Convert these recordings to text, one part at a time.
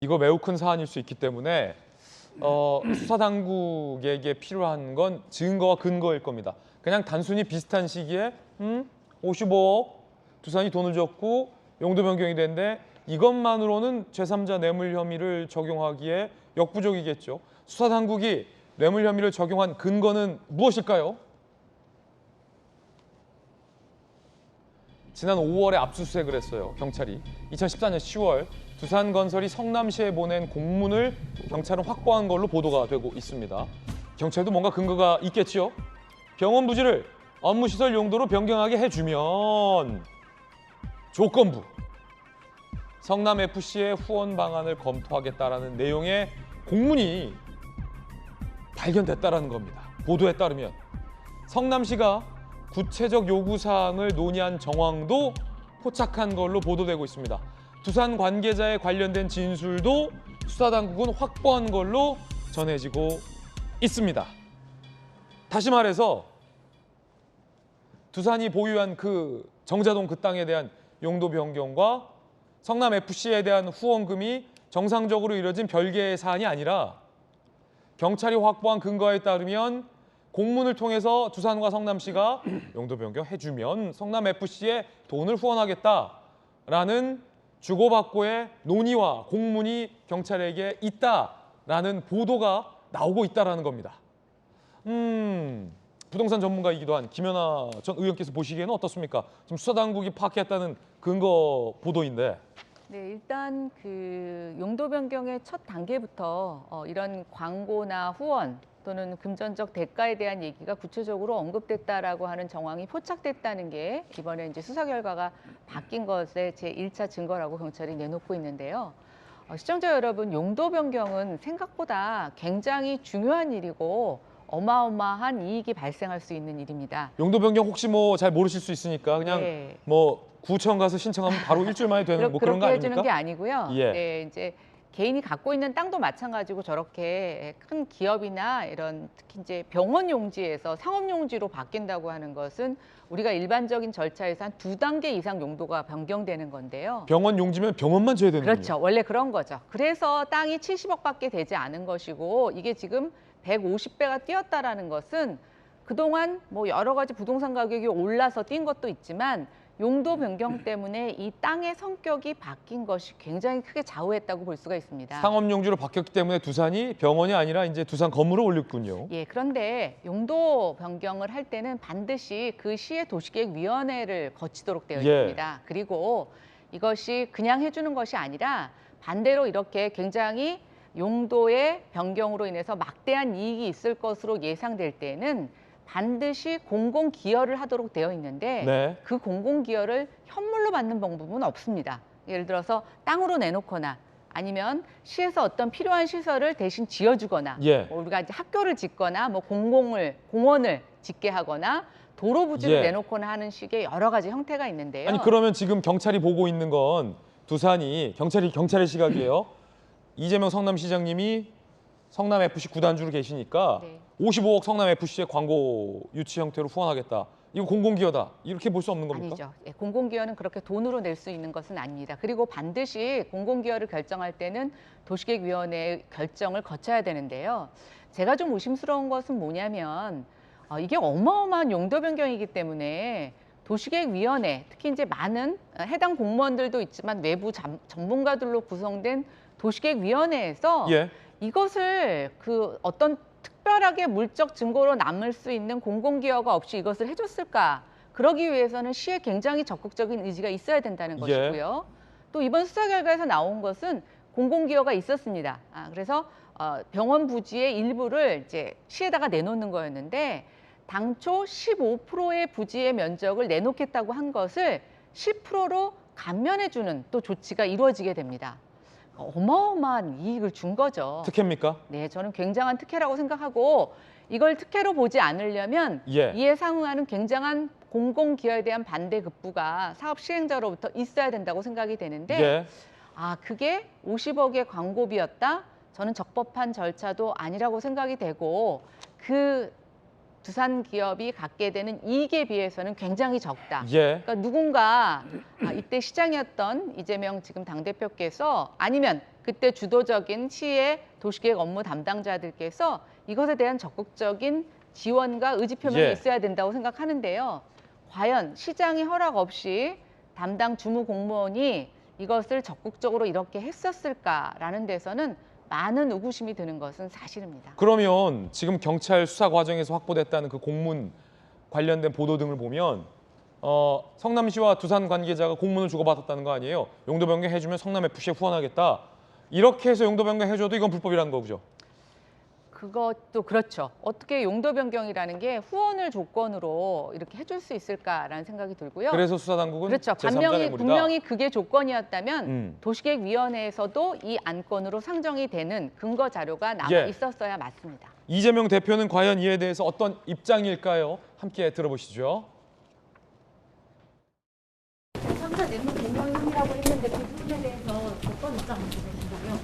이거 매우 큰 사안일 수 있기 때문에 수사당국에게 필요한 건 증거와 근거일 겁니다. 그냥 단순히 비슷한 시기에 55억 두산이 돈을 줬고 용도 변경이 됐는데 이것만으로는 제3자 뇌물 혐의를 적용하기에 역부족이겠죠. 수사당국이 뇌물 혐의를 적용한 근거는 무엇일까요? 지난 5월에 압수수색을 했어요, 경찰이. 2014년 10월 두산건설이 성남시에 보낸 공문을 경찰은 확보한 걸로 보도가 되고 있습니다. 경찰도 뭔가 근거가 있겠죠? 병원 부지를 업무시설 용도로 변경하게 해주면 조건부 성남FC의 후원 방안을 검토하겠다라는 내용의 공문이 발견됐다라는 겁니다. 보도에 따르면 성남시가 구체적 요구사항을 논의한 정황도 포착한 걸로 보도되고 있습니다. 두산 관계자에 관련된 진술도 수사당국은 확보한 걸로 전해지고 있습니다. 다시 말해서 두산이 보유한 그 정자동 그 땅에 대한 용도 변경과 성남FC에 대한 후원금이 정상적으로 이뤄진 별개의 사안이 아니라 경찰이 확보한 근거에 따르면 공문을 통해서 두산과 성남시가 용도 변경해주면 성남FC에 돈을 후원하겠다라는 주고받고의 논의와 공문이 경찰에게 있다라는 보도가 나오고 있다는 겁니다. 부동산 전문가이기도 한 김연아 전 의원께서 보시기에는 어떻습니까? 지금 수사당국이 파악했다는 근거 보도인데. 네, 일단 그 용도 변경의 첫 단계부터 이런 광고나 후원 또는 금전적 대가에 대한 얘기가 구체적으로 언급됐다라고 하는 정황이 포착됐다는 게 이번에 이제 수사 결과가 바뀐 것의 제1차 증거라고 경찰이 내놓고 있는데요. 시청자 여러분, 용도 변경은 생각보다 굉장히 중요한 일이고 어마어마한 이익이 발생할 수 있는 일입니다. 용도 변경 혹시 뭐 잘 모르실 수 있으니까 그냥 네. 뭐 구청 가서 신청하면 바로 일주일 만에 되는 뭐 그런 거 그렇게 아닙니까? 해주는 게 아니고요. 예. 네, 이제 개인이 갖고 있는 땅도 마찬가지고 저렇게 큰 기업이나 이런 특히 이제 병원 용지에서 상업 용지로 바뀐다고 하는 것은 우리가 일반적인 절차에서 한 2단계 이상 용도가 변경되는 건데요. 병원 용지면 병원만 줘야 되는군요. 그렇죠. 원래 그런 거죠. 그래서 땅이 70억밖에 되지 않은 것이고 이게 지금 150배가 뛰었다라는 것은 그동안 뭐 여러 가지 부동산 가격이 올라서 뛴 것도 있지만 용도 변경 때문에 이 땅의 성격이 바뀐 것이 굉장히 크게 좌우했다고 볼 수가 있습니다. 상업 용지로 바뀌었기 때문에 두산이 병원이 아니라 이제 두산 건물을 올렸군요. 예, 그런데 용도 변경을 할 때는 반드시 그 시의 도시계획위원회를 거치도록 되어 예. 있습니다. 그리고 이것이 그냥 해주는 것이 아니라 반대로 이렇게 굉장히 용도의 변경으로 인해서 막대한 이익이 있을 것으로 예상될 때는 반드시 공공기여를 하도록 되어 있는데 네. 그 공공기여를 현물로 받는 방법은 없습니다. 예를 들어서 땅으로 내놓거나 아니면 시에서 어떤 필요한 시설을 대신 지어주거나 예. 뭐 우리가 이제 학교를 짓거나 뭐 공원을 짓게 하거나 도로 부지를 예. 내놓거나 하는 식의 여러 가지 형태가 있는데요. 아니 그러면 지금 경찰이 보고 있는 건 두산이 경찰의 시각이에요. 이재명 성남시장님이 성남FC 구단주로 계시니까 네. 55억 성남FC의 광고 유치 형태로 후원하겠다. 이거 공공기여다. 이렇게 볼 수 없는 겁니까? 아니죠. 예, 공공기여는 그렇게 돈으로 낼 수 있는 것은 아닙니다. 그리고 반드시 공공기여를 결정할 때는 도시계획위원회의 결정을 거쳐야 되는데요. 제가 좀 의심스러운 것은 뭐냐면 이게 어마어마한 용도 변경이기 때문에 도시계획위원회, 특히 이제 많은 해당 공무원들도 있지만 외부 전문가들로 구성된 도시계획위원회에서 예. 이것을 그 어떤 특별하게 물적 증거로 남을 수 있는 공공기여가 없이 이것을 해줬을까? 그러기 위해서는 시에 굉장히 적극적인 의지가 있어야 된다는 예. 것이고요. 또 이번 수사 결과에서 나온 것은 공공기여가 있었습니다. 그래서 병원 부지의 일부를 이제 시에다가 내놓는 거였는데 당초 15%의 부지의 면적을 내놓겠다고 한 것을 10%로 감면해주는 또 조치가 이루어지게 됩니다. 어마어마한 이익을 준 거죠. 특혜입니까? 네, 저는 굉장한 특혜라고 생각하고 이걸 특혜로 보지 않으려면 예. 이에 상응하는 굉장한 공공기여에 대한 반대 급부가 사업 시행자로부터 있어야 된다고 생각이 되는데 예. 그게 50억의 광고비였다? 저는 적법한 절차도 아니라고 생각이 되고 그 두산 기업이 갖게 되는 이익에 비해서는 굉장히 적다. 예. 그러니까 누군가 이때 시장이었던 이재명 지금 당대표께서 아니면 그때 주도적인 시의 도시계획 업무 담당자들께서 이것에 대한 적극적인 지원과 의지 표명이 예. 있어야 된다고 생각하는데요. 과연 시장의 허락 없이 담당 주무 공무원이 이것을 적극적으로 이렇게 했었을까라는 데서는 많은 의구심이 드는 것은 사실입니다. 그러면 지금 경찰 수사 과정에서 확보됐다는 그 공문 관련된 보도 등을 보면 성남시와 두산 관계자가 공문을 주고받았다는 거 아니에요? 용도 변경 해주면 성남 FC에 후원하겠다. 이렇게 해서 용도 변경 해줘도 이건 불법이라는 거죠. 그것도 그렇죠. 어떻게 용도 변경이라는 게 후원을 조건으로 이렇게 해줄 수 있을까라는 생각이 들고요. 그래서 수사 당국은 그렇죠. 제3자 분명히, 뇌물이다. 분명히 그게 조건이었다면 음. 도시계획위원회에서도 이 안건으로 상정이 되는 근거 자료가 남아 예. 있었어야 맞습니다. 이재명 대표는 과연 이에 대해서 어떤 입장일까요? 함께 들어보시죠. 제3자 뇌물 공여 혐의라고 했는데 그 부분에 대해서 어떤 입장을 내신가요?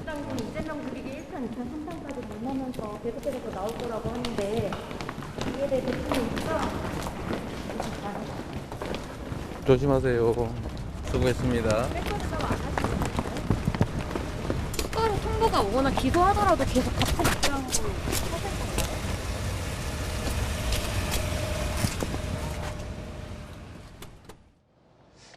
당시 이재명 부리기 1편, 2편, 3편까지 논하면서 계속해서 나올 거라고 하는데 이에 대해 대표님 입장 조심하세요. 수고했습니다. 추가로 통보가 오거나 기소하더라도 계속 같은 입장으로 하실 건가요?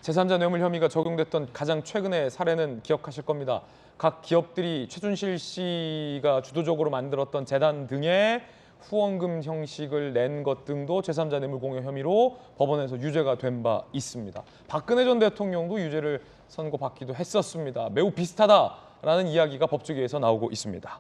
제3자 뇌물 혐의가 적용됐던 가장 최근의 사례는 기억하실 겁니다. 각 기업들이 최순실 씨가 주도적으로 만들었던 재단 등의 후원금 형식을 낸 것 등도 제3자 뇌물 공여 혐의로 법원에서 유죄가 된 바 있습니다. 박근혜 전 대통령도 유죄를 선고받기도 했었습니다. 매우 비슷하다라는 이야기가 법조계에서 나오고 있습니다.